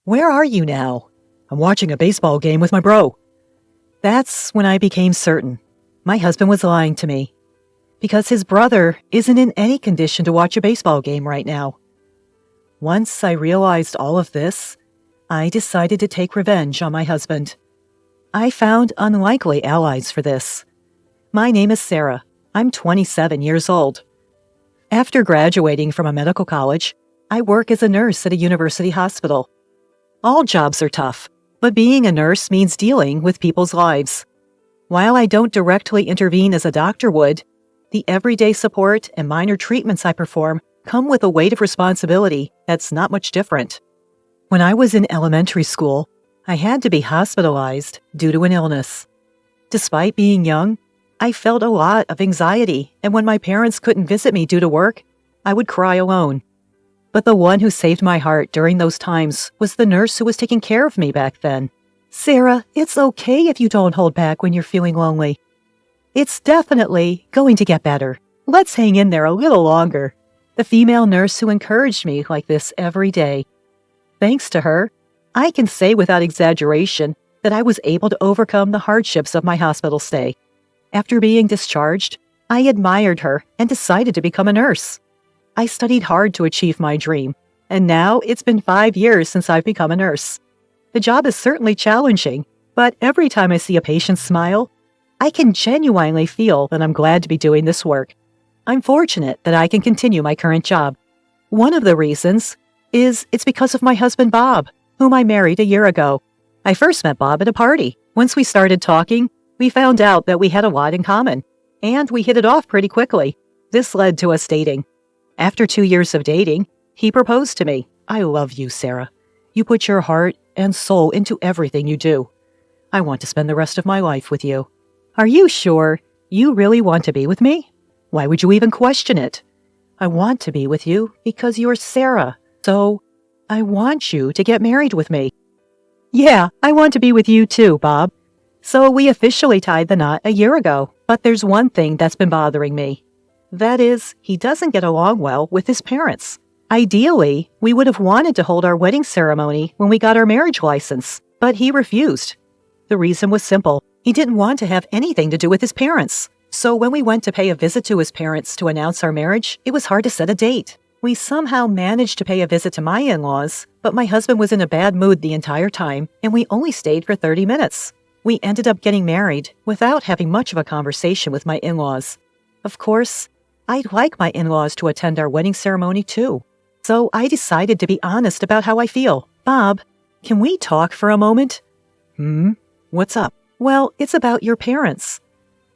Where are you now? I'm watching a baseball game with my bro. That's when I became certain. My husband was lying to me. Because his brother isn't in any condition to watch a baseball game right now. Once I realized all of this, I decided to take revenge on my husband. I found unlikely allies for this. My name is Sarah. I'm 27 years old. After graduating from a medical college, I work as a nurse at a university hospital. All jobs are tough, but being a nurse means dealing with people's lives. While I don't directly intervene as a doctor would, the everyday support and minor treatments I perform come with a weight of responsibility that's not much different. When I was in elementary school, I had to be hospitalized due to an illness. Despite being young, I felt a lot of anxiety, and when my parents couldn't visit me due to work, I would cry alone. But the one who saved my heart during those times was the nurse who was taking care of me back then. "Sarah, it's okay if you don't hold back when you're feeling lonely. It's definitely going to get better. Let's hang in there a little longer." The female nurse who encouraged me like this every day. Thanks to her, I can say without exaggeration that I was able to overcome the hardships of my hospital stay. After being discharged, I admired her and decided to become a nurse. I studied hard to achieve my dream, and now it's been 5 years since I've become a nurse. The job is certainly challenging, but every time I see a patient smile, I can genuinely feel that I'm glad to be doing this work. I'm fortunate that I can continue my current job. One of the reasons is it's because of my husband Bob, whom I married a year ago. I first met Bob at a party. Once we started talking, we found out that we had a lot in common, and we hit it off pretty quickly. This led to us dating. After 2 years of dating, he proposed to me. "I love you, Sarah. You put your heart and soul into everything you do. I want to spend the rest of my life with you." "Are you sure you really want to be with me? Why would you even question it?" "I want to be with you because you're Sarah, so I want you to get married with me." "Yeah, I want to be with you too, Bob." So we officially tied the knot a year ago, but there's one thing that's been bothering me. That is, he doesn't get along well with his parents. Ideally, we would have wanted to hold our wedding ceremony when we got our marriage license, but he refused. The reason was simple. He didn't want to have anything to do with his parents. So when we went to pay a visit to his parents to announce our marriage, it was hard to set a date. We somehow managed to pay a visit to my in-laws, but my husband was in a bad mood the entire time, and we only stayed for 30 minutes. We ended up getting married without having much of a conversation with my in-laws. Of course, I'd like my in-laws to attend our wedding ceremony too. So I decided to be honest about how I feel. "Bob, can we talk for a moment?" What's up?" "Well, it's about your parents.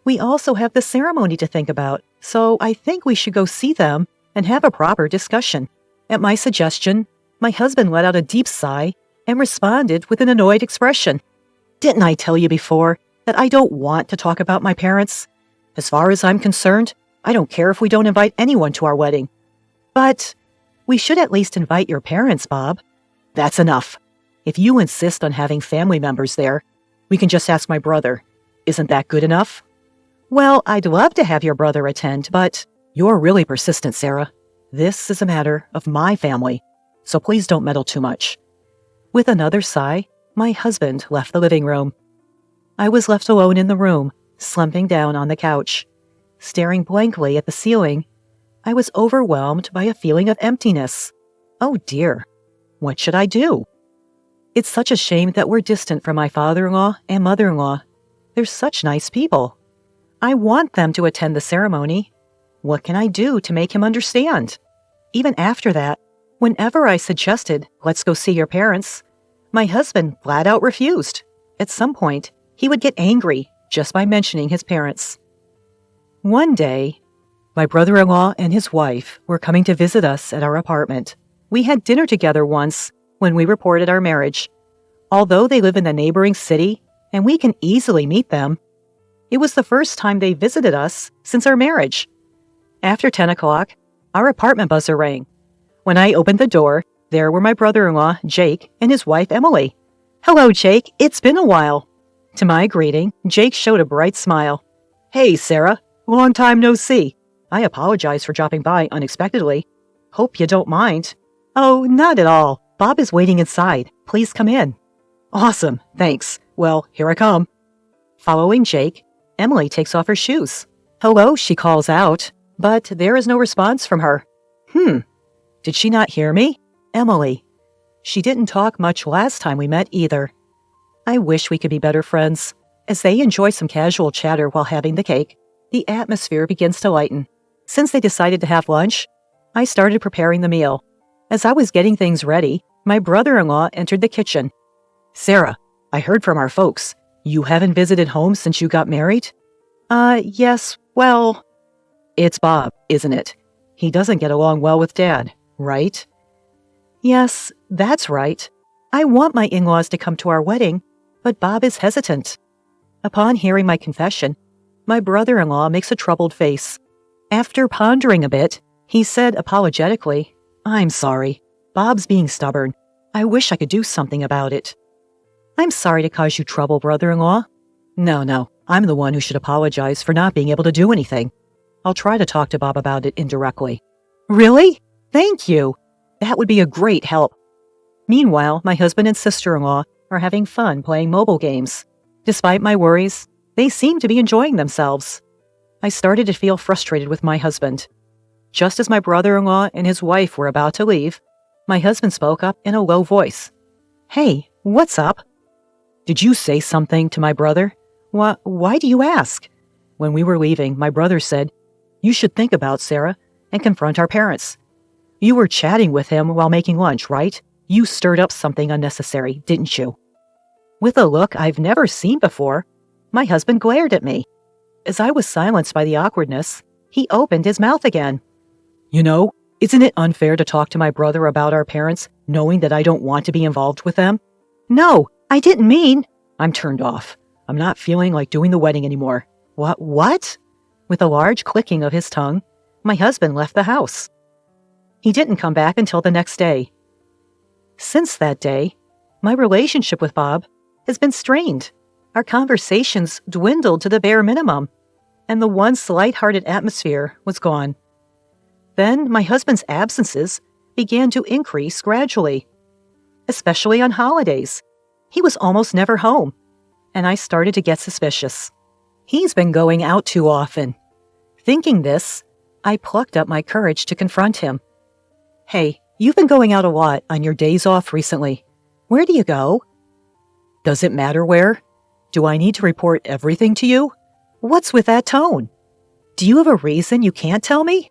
We also have the ceremony to think about, so I think we should go see them and have a proper discussion." At my suggestion, my husband let out a deep sigh and responded with an annoyed expression. "Didn't I tell you before that I don't want to talk about my parents? As far as I'm concerned, I don't care if we don't invite anyone to our wedding." "But we should at least invite your parents, Bob." "That's enough. If you insist on having family members there, we can just ask my brother. Isn't that good enough?" "Well, I'd love to have your brother attend, but..." "You're really persistent, Sarah. This is a matter of my family, so please don't meddle too much." With another sigh, my husband left the living room. I was left alone in the room, slumping down on the couch. Staring blankly at the ceiling, I was overwhelmed by a feeling of emptiness. Oh dear, what should I do? It's such a shame that we're distant from my father-in-law and mother-in-law. They're such nice people. I want them to attend the ceremony. What can I do to make him understand? Even after that, whenever I suggested, "Let's go see your parents," my husband flat out refused. At some point, he would get angry just by mentioning his parents. One day, my brother-in-law and his wife were coming to visit us at our apartment. We had dinner together once when we reported our marriage. Although they live in the neighboring city and we can easily meet them, it was the first time they visited us since our marriage. After 10 o'clock, our apartment buzzer rang. When I opened the door, there were my brother-in-law, Jake, and his wife, Emily. "Hello, Jake. It's been a while." To my greeting, Jake showed a bright smile. "Hey, Sarah. Long time no see. I apologize for dropping by unexpectedly. Hope you don't mind." "Oh, not at all. Bob is waiting inside. Please come in." "Awesome, thanks. Well, here I come." Following Jake, Emily takes off her shoes. "Hello," she calls out, but there is no response from her. Did she not hear me? Emily. She didn't talk much last time we met either. I wish we could be better friends. As they enjoy some casual chatter while having the cake, the atmosphere begins to lighten. Since they decided to have lunch, I started preparing the meal. As I was getting things ready, my brother-in-law entered the kitchen. "Sarah, I heard from our folks. You haven't visited home since you got married?" Yes, well, it's Bob, isn't it? He doesn't get along well with Dad, right? Yes, that's right. I want my in-laws to come to our wedding, but Bob is hesitant. Upon hearing my confession, my brother-in-law makes a troubled face. After pondering a bit, he said apologetically, "I'm sorry. Bob's being stubborn. I wish I could do something about it." "I'm sorry to cause you trouble, brother-in-law." No, I'm the one who should apologize for not being able to do anything. I'll try to talk to Bob about it indirectly." "Really? Thank you. That would be a great help." Meanwhile, my husband and sister-in-law are having fun playing mobile games. Despite my worries, they seem to be enjoying themselves. I started to feel frustrated with my husband. Just as my brother-in-law and his wife were about to leave, my husband spoke up in a low voice. "Hey, what's up?" "Did you say something to my brother?" Why do you ask?" When we were leaving, my brother said, "You should think about Sarah and confront our parents. You were chatting with him while making lunch, right? You stirred up something unnecessary, didn't you?" With a look I've never seen before, my husband glared at me. As I was silenced by the awkwardness, he opened his mouth again. "You know, isn't it unfair to talk to my brother about our parents, knowing that I don't want to be involved with them?" "No, I didn't mean—" I'm turned off. I'm not feeling like doing the wedding anymore. What? With a large clicking of his tongue, my husband left the house. He didn't come back until the next day. Since that day, my relationship with Bob has been strained. Our conversations dwindled to the bare minimum, and the once light-hearted atmosphere was gone. Then my husband's absences began to increase gradually, especially on holidays. He was almost never home, and I started to get suspicious. He's been going out too often. Thinking this, I plucked up my courage to confront him. "Hey, you've been going out a lot on your days off recently. Where do you go?" "Does it matter where? Do I need to report everything to you?" "What's with that tone? Do you have a reason you can't tell me?"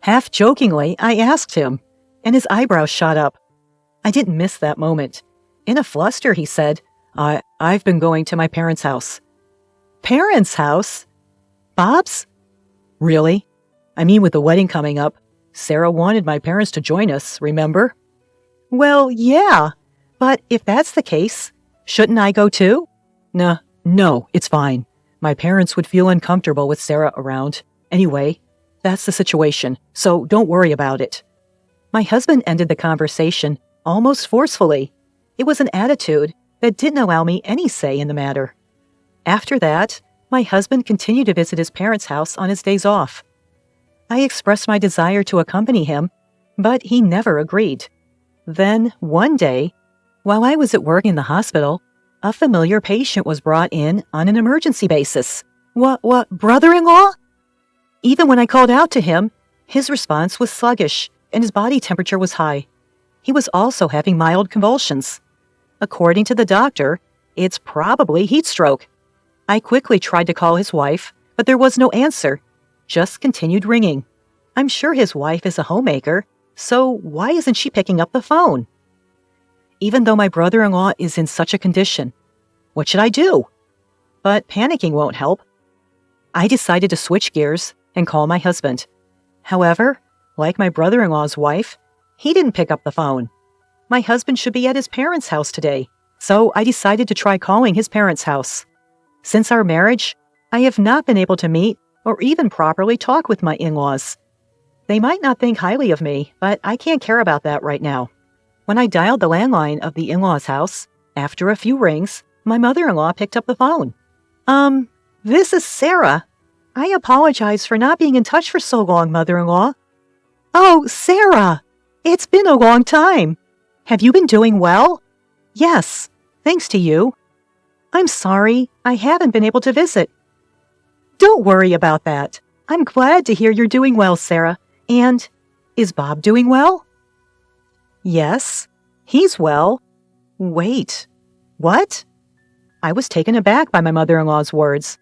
Half jokingly, I asked him, and his eyebrows shot up. I didn't miss that moment. In a fluster, he said, I've been going to my parents' house." "Parents' house? Bob's?" "Really? I mean, with the wedding coming up, Sarah wanted my parents to join us, remember?" "Well, yeah, but if that's the case, shouldn't I go too?" No, it's fine. My parents would feel uncomfortable with Sarah around. Anyway, that's the situation, so don't worry about it." My husband ended the conversation almost forcefully. It was an attitude that didn't allow me any say in the matter. After that, my husband continued to visit his parents' house on his days off. I expressed my desire to accompany him, but he never agreed. Then, one day, while I was at work in the hospital, a familiar patient was brought in on an emergency basis. What, brother-in-law?" Even when I called out to him, his response was sluggish and his body temperature was high. He was also having mild convulsions. According to the doctor, it's probably heat stroke. I quickly tried to call his wife, but there was no answer, just continued ringing. I'm sure his wife is a homemaker, so why isn't she picking up the phone? Even though my brother-in-law is in such a condition, what should I do? But panicking won't help. I decided to switch gears and call my husband. However, like my brother-in-law's wife, he didn't pick up the phone. My husband should be at his parents' house today, so I decided to try calling his parents' house. Since our marriage, I have not been able to meet or even properly talk with my in-laws. They might not think highly of me, but I can't care about that right now. When I dialed the landline of the in-laws' house, after a few rings, my mother-in-law picked up the phone. This is Sarah. I apologize for not being in touch for so long, mother-in-law." "Oh, Sarah! It's been a long time." Have you been doing well? Yes, thanks to you. I'm sorry, I haven't been able to visit. Don't worry about that. I'm glad to hear you're doing well, Sarah. And is Bob doing well? Yes, he's well. Wait, what? I was taken aback by my mother-in-law's words.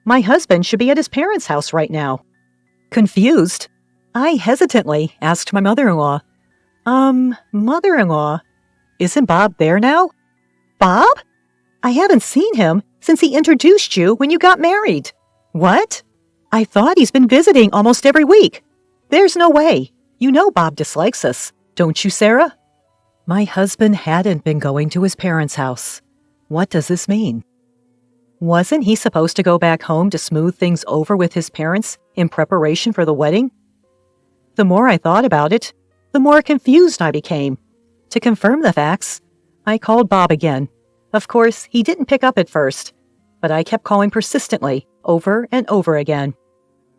My husband should be at his parents' house right now. Confused, I hesitantly asked my mother-in-law, Mother-in-law, isn't Bob there now? Bob? I haven't seen him since he introduced you when you got married. What? I thought he's been visiting almost every week. There's no way. You know Bob dislikes us, don't you, Sarah? My husband hadn't been going to his parents' house. What does this mean? Wasn't he supposed to go back home to smooth things over with his parents in preparation for the wedding? The more I thought about it, the more confused I became. To confirm the facts, I called Bob again. Of course, he didn't pick up at first, but I kept calling persistently, over and over again.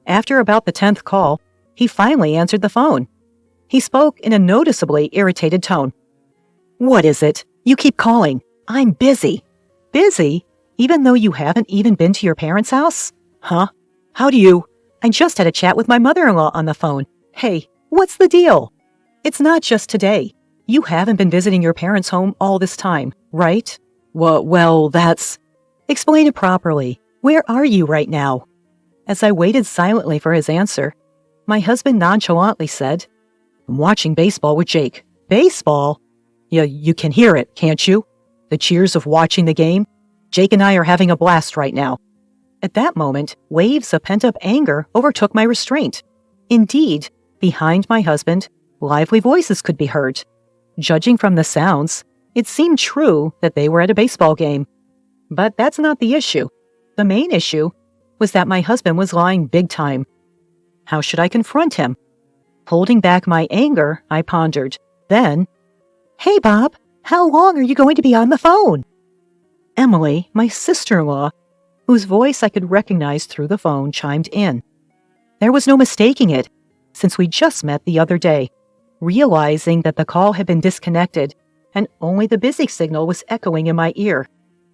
After about the 10th call, he finally answered the phone. He spoke in a noticeably irritated tone. What is it? You keep calling. I'm busy. Busy? Even though you haven't even been to your parents' house? Huh? How do you? I just had a chat with my mother-in-law on the phone. Hey, what's the deal? It's not just today. You haven't been visiting your parents' home all this time, right? Well, that's... Explain it properly. Where are you right now? As I waited silently for his answer, my husband nonchalantly said, I'm watching baseball with Jake. Baseball? Yeah, you can hear it, can't you? The cheers of watching the game? Jake and I are having a blast right now. At that moment, waves of pent-up anger overtook my restraint. Indeed, behind my husband, lively voices could be heard. Judging from the sounds, it seemed true that they were at a baseball game. But that's not the issue. The main issue was that my husband was lying big time. How should I confront him? Holding back my anger, I pondered. Then, Hey, Bob, how long are you going to be on the phone? Emily, my sister-in-law, whose voice I could recognize through the phone, chimed in. There was no mistaking it, since we just met the other day. Realizing that the call had been disconnected, and only the busy signal was echoing in my ear.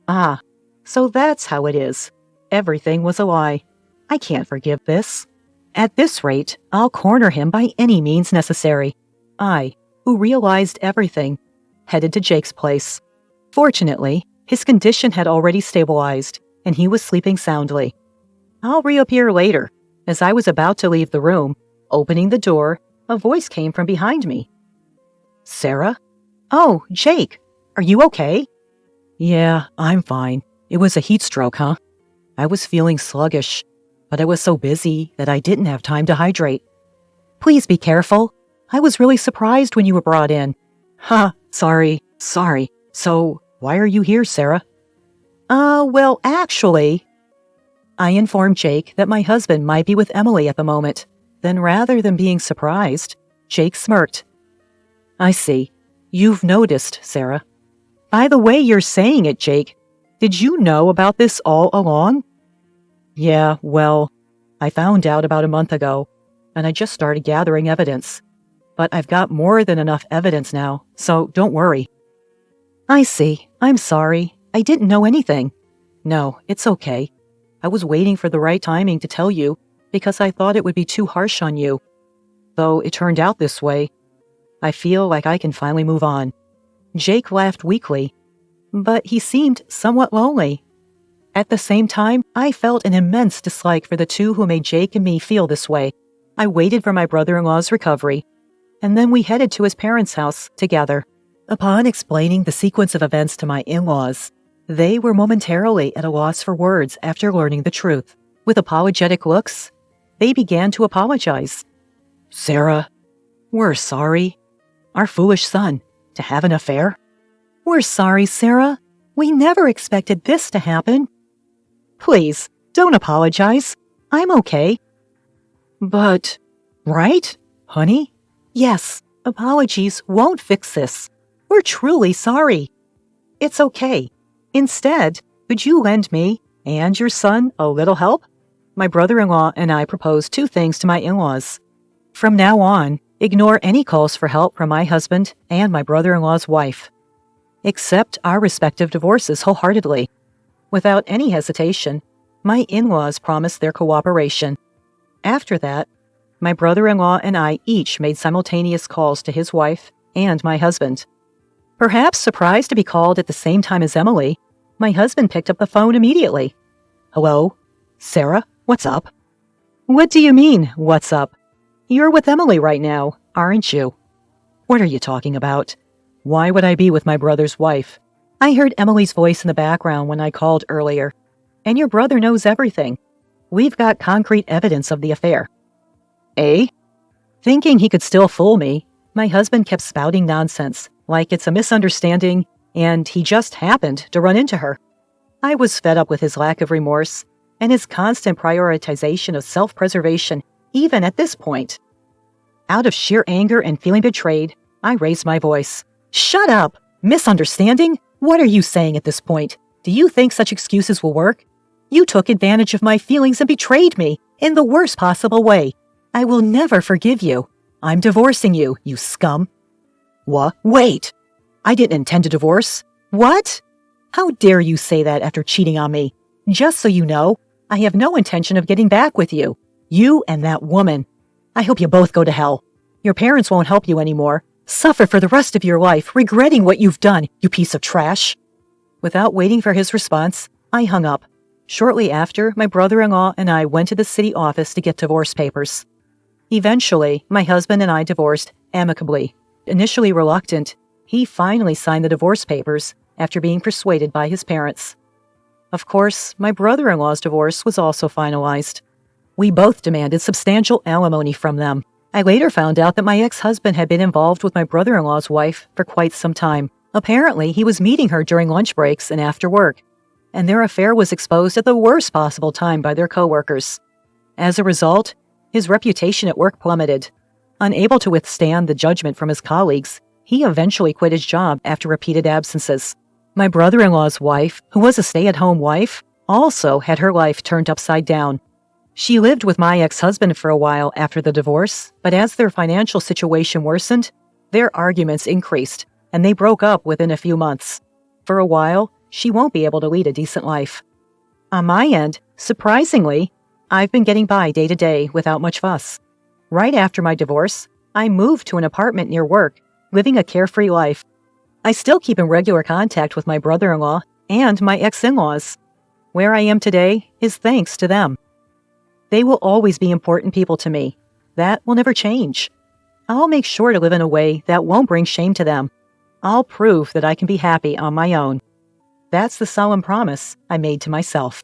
Ah, so that's how it is. Everything was a lie. I can't forgive this. At this rate, I'll corner him by any means necessary. I, who realized everything, headed to Jake's place. Fortunately, his condition had already stabilized, and he was sleeping soundly. I'll reappear later. As I was about to leave the room, opening the door, a voice came from behind me. Sarah? Oh, Jake, are you okay? Yeah, I'm fine. It was a heat stroke, huh? I was feeling sluggish, but I was so busy that I didn't have time to hydrate. Please be careful. I was really surprised when you were brought in. Sorry. So, why are you here, Sarah? Well, actually... I informed Jake that my husband might be with Emily at the moment. Then rather than being surprised, Jake smirked. I see. You've noticed, Sarah. By the way you're saying it, Jake, did you know about this all along? Yeah, well, I found out about a month ago, and I just started gathering evidence. But I've got more than enough evidence now, so don't worry. I see. I'm sorry. I didn't know anything. No, it's okay. I was waiting for the right timing to tell you because I thought it would be too harsh on you. Though it turned out this way, I feel like I can finally move on. Jake laughed weakly, but he seemed somewhat lonely. At the same time, I felt an immense dislike for the two who made Jake and me feel this way. I waited for my brother-in-law's recovery, and then we headed to his parents' house together. Upon explaining the sequence of events to my in-laws, they were momentarily at a loss for words after learning the truth. With apologetic looks, they began to apologize. Sarah, we're sorry. Our foolish son, to have an affair? We're sorry, Sarah. We never expected this to happen. Please, don't apologize. I'm okay. But, right, honey? Yes, apologies won't fix this. We're truly sorry. It's okay. Instead, could you lend me and your son a little help? My brother-in-law and I proposed two things to my in-laws. From now on, ignore any calls for help from my husband and my brother-in-law's wife, accept our respective divorces wholeheartedly. Without any hesitation, my in-laws promised their cooperation. After that, my brother-in-law and I each made simultaneous calls to his wife and my husband. Perhaps surprised to be called at the same time as Emily, my husband picked up the phone immediately. "Hello? Sarah, what's up?" "What do you mean, what's up? You're with Emily right now, aren't you?" "What are you talking about? Why would I be with my brother's wife? I heard Emily's voice in the background when I called earlier. And your brother knows everything. We've got concrete evidence of the affair." "Eh?" Thinking he could still fool me, my husband kept spouting nonsense, like it's a misunderstanding and he just happened to run into her. I was fed up with his lack of remorse and his constant prioritization of self-preservation, even at this point. Out of sheer anger and feeling betrayed, I raised my voice. "Shut up! Misunderstanding? What are you saying at this point? Do you think such excuses will work? You took advantage of my feelings and betrayed me in the worst possible way. I will never forgive you. I'm divorcing you, you scum." "What? Wait! I didn't intend to divorce. What? How dare you say that after cheating on me? Just so you know, I have no intention of getting back with you. You and that woman. I hope you both go to hell. Your parents won't help you anymore. Suffer for the rest of your life, regretting what you've done, you piece of trash." Without waiting for his response, I hung up. Shortly after, my brother-in-law and I went to the city office to get divorce papers. Eventually, my husband and I divorced amicably. Initially reluctant, he finally signed the divorce papers after being persuaded by his parents. Of course, my brother-in-law's divorce was also finalized. We both demanded substantial alimony from them. I later found out that my ex-husband had been involved with my brother-in-law's wife for quite some time. Apparently, he was meeting her during lunch breaks and after work, and their affair was exposed at the worst possible time by their coworkers. As a result, his reputation at work plummeted. Unable to withstand the judgment from his colleagues, he eventually quit his job after repeated absences. My brother-in-law's wife, who was a stay-at-home wife, also had her life turned upside down. She lived with my ex-husband for a while after the divorce, but as their financial situation worsened, their arguments increased, and they broke up within a few months. For a while, she won't be able to lead a decent life. On my end, surprisingly, I've been getting by day to day without much fuss. Right after my divorce, I moved to an apartment near work, living a carefree life. I still keep in regular contact with my brother-in-law and my ex-in-laws. Where I am today is thanks to them. They will always be important people to me. That will never change. I'll make sure to live in a way that won't bring shame to them. I'll prove that I can be happy on my own. That's the solemn promise I made to myself.